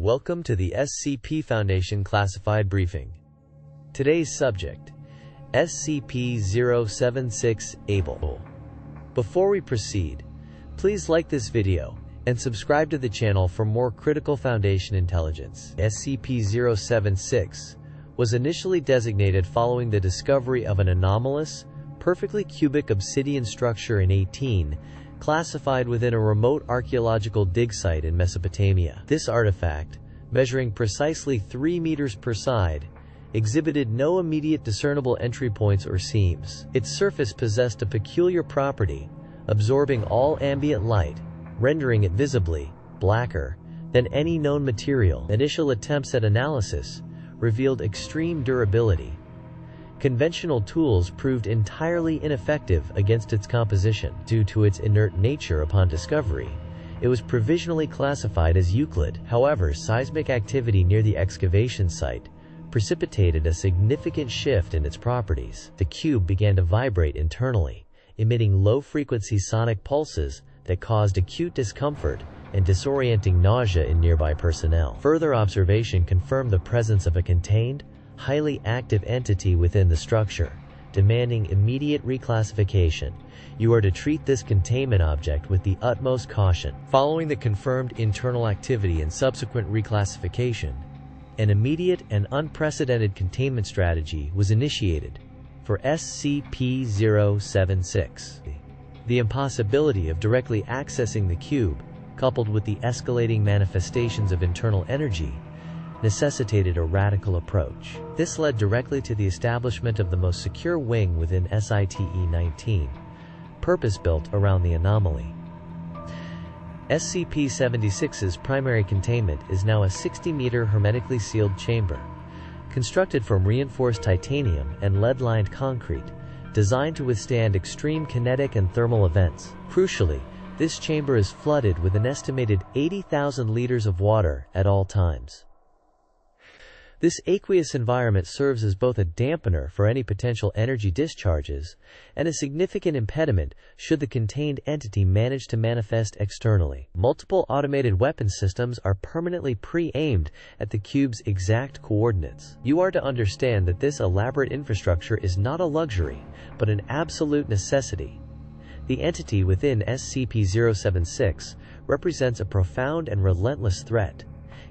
Welcome to the SCP Foundation Classified Briefing. Today's subject, SCP-076 Able. Before we proceed, please like this video and subscribe to the channel for more critical Foundation intelligence. SCP-076 was initially designated following the discovery of an anomalous, perfectly cubic obsidian structure in 18, classified within a remote archaeological dig site in Mesopotamia. This artifact, measuring precisely 3 meters per side, exhibited no immediate discernible entry points or seams. Its surface possessed a peculiar property, absorbing all ambient light, rendering it visibly blacker than any known material. Initial attempts at analysis revealed extreme durability. Conventional tools proved entirely ineffective against its composition. Due to its inert nature upon discovery, it was provisionally classified as Euclid. However, seismic activity near the excavation site precipitated a significant shift in its properties. The cube began to vibrate internally, emitting low-frequency sonic pulses that caused acute discomfort and disorienting nausea in nearby personnel. Further observation confirmed the presence of a contained, highly active entity within the structure, demanding immediate reclassification. You are to treat this containment object with the utmost caution. Following the confirmed internal activity and subsequent reclassification, an immediate and unprecedented containment strategy was initiated for SCP-076. The impossibility of directly accessing the cube, coupled with the escalating manifestations of internal energy, necessitated a radical approach. This led directly to the establishment of the most secure wing within SCP-19, purpose-built around the anomaly. SCP-76's primary containment is now a 60-meter hermetically sealed chamber, constructed from reinforced titanium and lead-lined concrete, designed to withstand extreme kinetic and thermal events. Crucially, this chamber is flooded with an estimated 80,000 liters of water at all times. This aqueous environment serves as both a dampener for any potential energy discharges and a significant impediment should the contained entity manage to manifest externally. Multiple automated weapon systems are permanently pre-aimed at the cube's exact coordinates. You are to understand that this elaborate infrastructure is not a luxury, but an absolute necessity. The entity within SCP-076 represents a profound and relentless threat,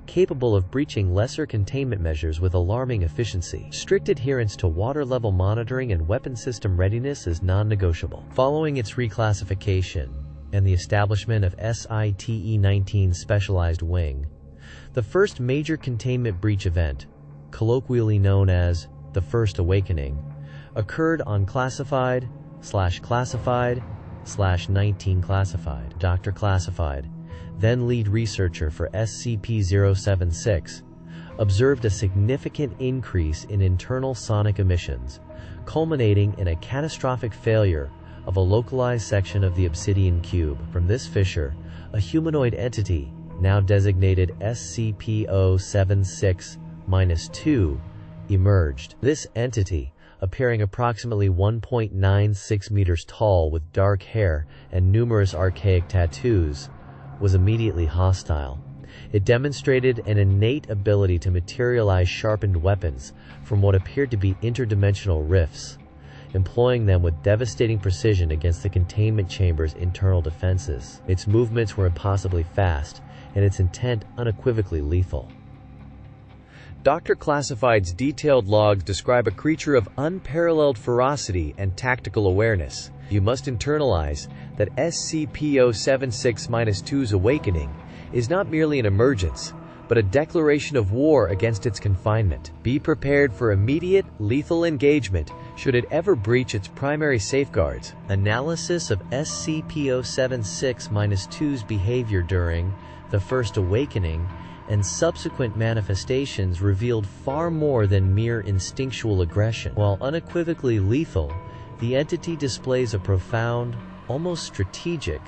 capable of breaching lesser containment measures with alarming efficiency. Strict adherence to water level monitoring and weapon system readiness is non-negotiable. Following its reclassification and the establishment of SCP-19's specialized wing, the first major containment breach event, colloquially known as the First Awakening, occurred on Classified/Classified/19 Classified. Dr. Classified, then lead researcher for SCP-076, observed a significant increase in internal sonic emissions, culminating in a catastrophic failure of a localized section of the obsidian cube. From this fissure, a humanoid entity, now designated SCP-076-2, emerged. This entity, appearing approximately 1.96 meters tall with dark hair and numerous archaic tattoos, was immediately hostile. It demonstrated an innate ability to materialize sharpened weapons from what appeared to be interdimensional rifts, employing them with devastating precision against the containment chamber's internal defenses. Its movements were impossibly fast, and its intent unequivocally lethal. Dr. Classified's detailed logs describe a creature of unparalleled ferocity and tactical awareness. You must internalize that SCP-076-2's awakening is not merely an emergence, but a declaration of war against its confinement. Be prepared for immediate, lethal engagement should it ever breach its primary safeguards. Analysis of SCP-076-2's behavior during the First Awakening and subsequent manifestations revealed far more than mere instinctual aggression. While unequivocally lethal, the entity displays a profound, almost strategic,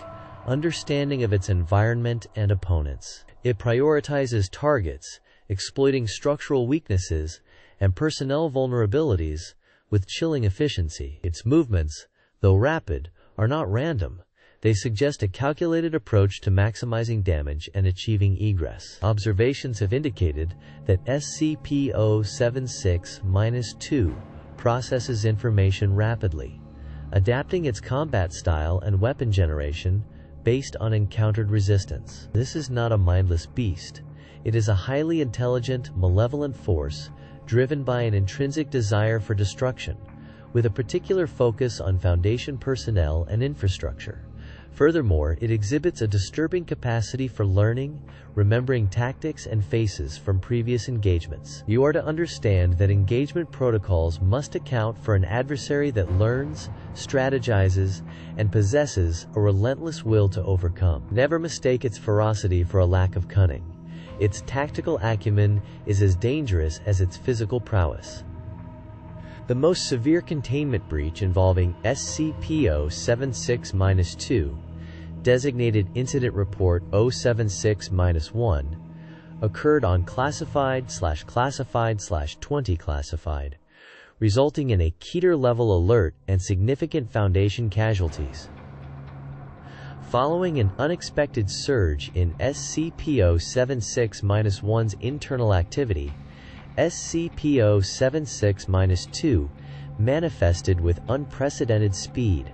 understanding of its environment and opponents. It prioritizes targets, exploiting structural weaknesses and personnel vulnerabilities with chilling efficiency. Its movements, though rapid, are not random. They suggest a calculated approach to maximizing damage and achieving egress. Observations have indicated that SCP-076-2 processes information rapidly, adapting its combat style and weapon generation based on encountered resistance. This is not a mindless beast. It is a highly intelligent, malevolent force driven by an intrinsic desire for destruction, with a particular focus on Foundation personnel and infrastructure. Furthermore, it exhibits a disturbing capacity for learning, remembering tactics and faces from previous engagements. You are to understand that engagement protocols must account for an adversary that learns, strategizes, and possesses a relentless will to overcome. Never mistake its ferocity for a lack of cunning. Its tactical acumen is as dangerous as its physical prowess. The most severe containment breach involving SCP-076-2, designated Incident Report 076-1, occurred on classified/classified/20 classified, resulting in a Keter-level alert and significant Foundation casualties. Following an unexpected surge in SCP-076-1's internal activity, SCP-076-2 manifested with unprecedented speed,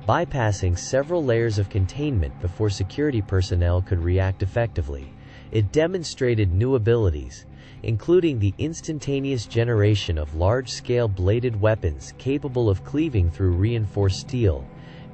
bypassing several layers of containment before security personnel could react effectively. It demonstrated new abilities, including the instantaneous generation of large-scale bladed weapons capable of cleaving through reinforced steel,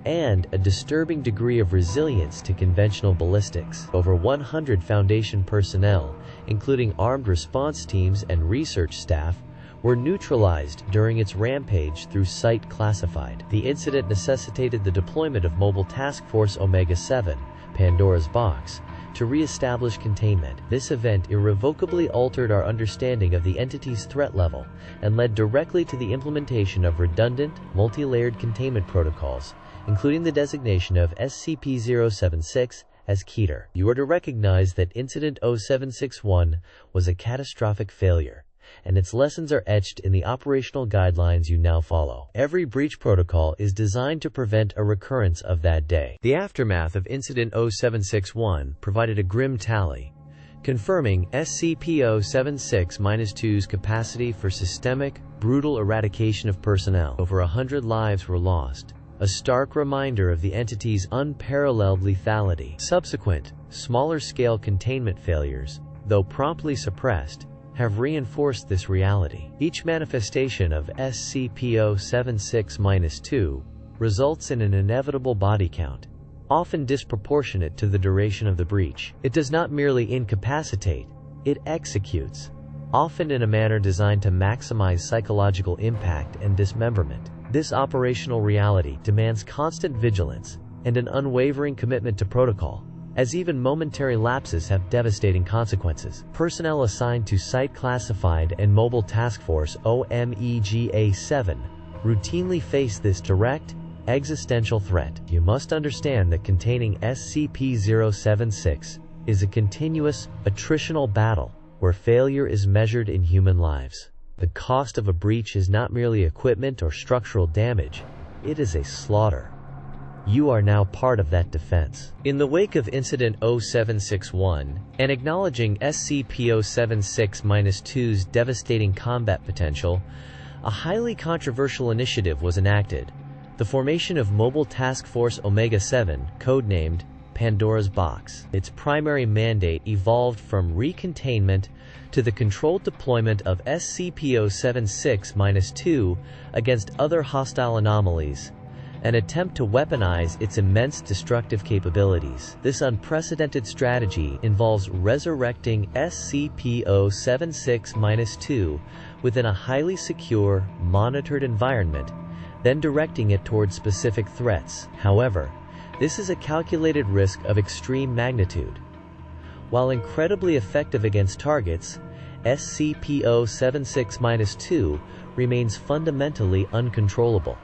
and a disturbing degree of resilience to conventional ballistics. Over 100 Foundation personnel, including armed response teams and research staff, were neutralized during its rampage through Site Classified. The incident necessitated the deployment of Mobile Task Force Omega-7, Pandora's Box, to re-establish containment. This event irrevocably altered our understanding of the entity's threat level and led directly to the implementation of redundant, multi-layered containment protocols, including the designation of SCP-076 as Keter. You are to recognize that Incident 0761 was a catastrophic failure, and its lessons are etched in the operational guidelines you now follow. Every breach protocol is designed to prevent a recurrence of that day. The aftermath of Incident 0761 provided a grim tally, confirming SCP-076-2's capacity for systemic, brutal eradication of personnel. Over 100 lives were lost, a stark reminder of the entity's unparalleled lethality. Subsequent, smaller-scale containment failures, though promptly suppressed, have reinforced this reality. Each manifestation of SCP-076-2 results in an inevitable body count, often disproportionate to the duration of the breach. It does not merely incapacitate, it executes, often in a manner designed to maximize psychological impact and dismemberment. This operational reality demands constant vigilance and an unwavering commitment to protocol, as even momentary lapses have devastating consequences. Personnel assigned to Site Classified and Mobile Task Force OMEGA-7 routinely face this direct, existential threat. You must understand that containing SCP-076 is a continuous, attritional battle where failure is measured in human lives. The cost of a breach is not merely equipment or structural damage, it is a slaughter. You are now part of that defense. In the wake of Incident 0761, and acknowledging SCP-076-2's devastating combat potential, a highly controversial initiative was enacted: the formation of Mobile Task Force Omega-7, codenamed Pandora's Box. Its primary mandate evolved from recontainment to the controlled deployment of SCP-076-2 against other hostile anomalies, an attempt to weaponize its immense destructive capabilities. This unprecedented strategy involves resurrecting SCP-076-2 within a highly secure, monitored environment, then directing it towards specific threats. However, this is a calculated risk of extreme magnitude. While incredibly effective against targets, SCP-076-2 remains fundamentally uncontrollable.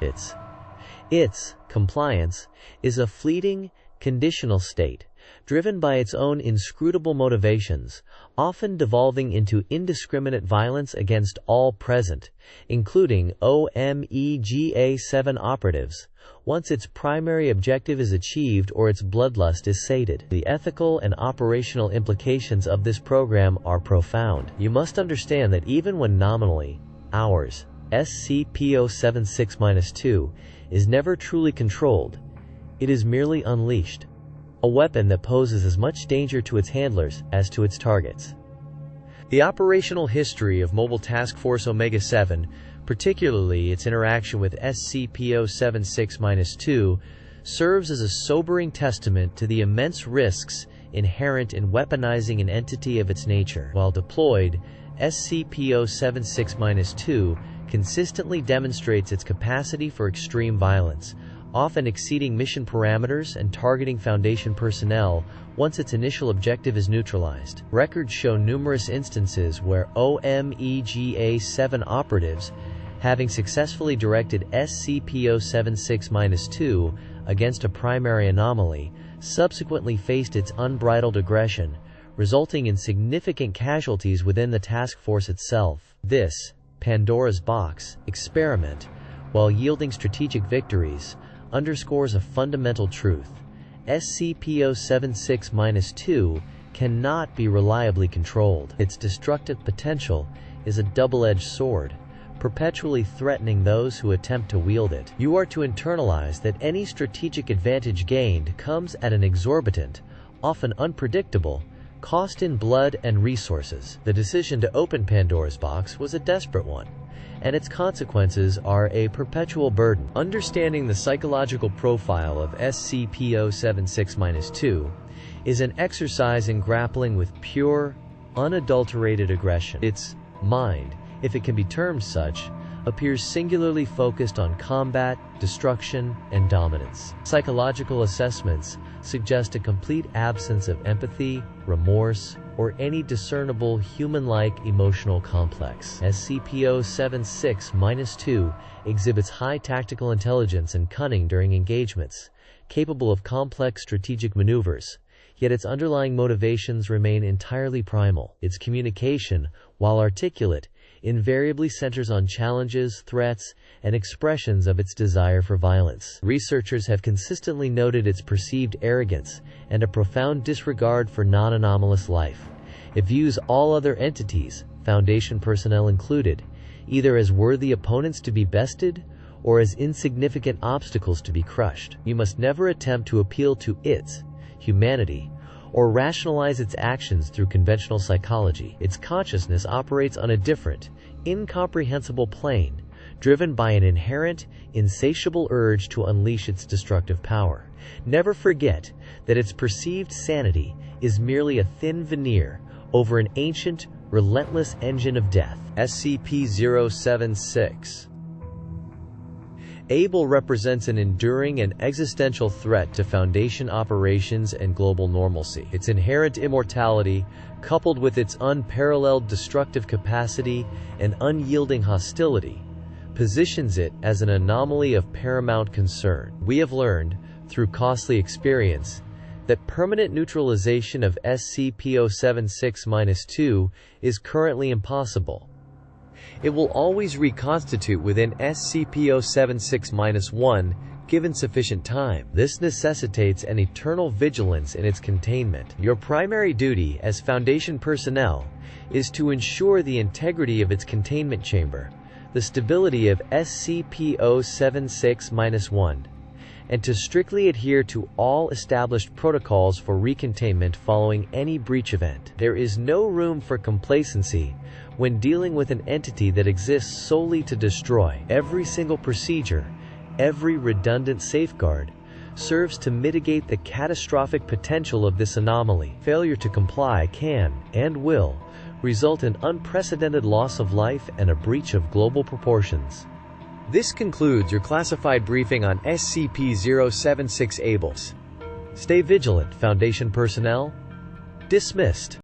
Its compliance is a fleeting, conditional state, driven by its own inscrutable motivations, often devolving into indiscriminate violence against all present, including OMEGA-7 operatives, once its primary objective is achieved or its bloodlust is sated. The ethical and operational implications of this program are profound. You must understand that even when nominally, ours, SCP-076-2, is never truly controlled, it is merely unleashed. A weapon that poses as much danger to its handlers as to its targets. The operational history of Mobile Task Force Omega-7, particularly its interaction with SCP-076-2, serves as a sobering testament to the immense risks inherent in weaponizing an entity of its nature. While deployed, SCP-076-2 consistently demonstrates its capacity for extreme violence, often exceeding mission parameters and targeting Foundation personnel once its initial objective is neutralized. Records show numerous instances where OMEGA-7 operatives, having successfully directed SCP-076-2 against a primary anomaly, subsequently faced its unbridled aggression, resulting in significant casualties within the task force itself. This Pandora's box experiment, while yielding strategic victories, underscores a fundamental truth. SCP-076-2 cannot be reliably controlled. Its destructive potential is a double-edged sword, perpetually threatening those who attempt to wield it. You are to internalize that any strategic advantage gained comes at an exorbitant, often unpredictable, cost in blood and resources. The decision to open Pandora's box was a desperate one, and its consequences are a perpetual burden. Understanding the psychological profile of SCP-076-2 is an exercise in grappling with pure, unadulterated aggression. Its mind, if it can be termed such, appears singularly focused on combat, destruction, and dominance. Psychological assessments suggest a complete absence of empathy, remorse, or any discernible human-like emotional complex. SCP-076-2 exhibits high tactical intelligence and cunning during engagements, capable of complex strategic maneuvers, yet its underlying motivations remain entirely primal. Its communication, while articulate, invariably centers on challenges, threats, and expressions of its desire for violence. Researchers have consistently noted its perceived arrogance and a profound disregard for non-anomalous life. It views all other entities, Foundation personnel included, either as worthy opponents to be bested or as insignificant obstacles to be crushed. You must never attempt to appeal to its humanity or rationalize its actions through conventional psychology. Its consciousness operates on a different, incomprehensible plane, driven by an inherent, insatiable urge to unleash its destructive power. Never forget that its perceived sanity is merely a thin veneer over an ancient, relentless engine of death. SCP-076 Able represents an enduring and existential threat to Foundation operations and global normalcy. Its inherent immortality, coupled with its unparalleled destructive capacity and unyielding hostility, positions it as an anomaly of paramount concern. We have learned, through costly experience, that permanent neutralization of SCP-076-2 is currently impossible. It will always reconstitute within SCP-076-1 given sufficient time. This necessitates an eternal vigilance in its containment. Your primary duty as Foundation personnel is to ensure the integrity of its containment chamber, the stability of SCP-076-1, and to strictly adhere to all established protocols for recontainment following any breach event. There is no room for complacency when dealing with an entity that exists solely to destroy. Every single procedure, every redundant safeguard, serves to mitigate the catastrophic potential of this anomaly. Failure to comply can, and will, result in unprecedented loss of life and a breach of global proportions. This concludes your classified briefing on SCP-076 Able. Stay vigilant, Foundation personnel. Dismissed.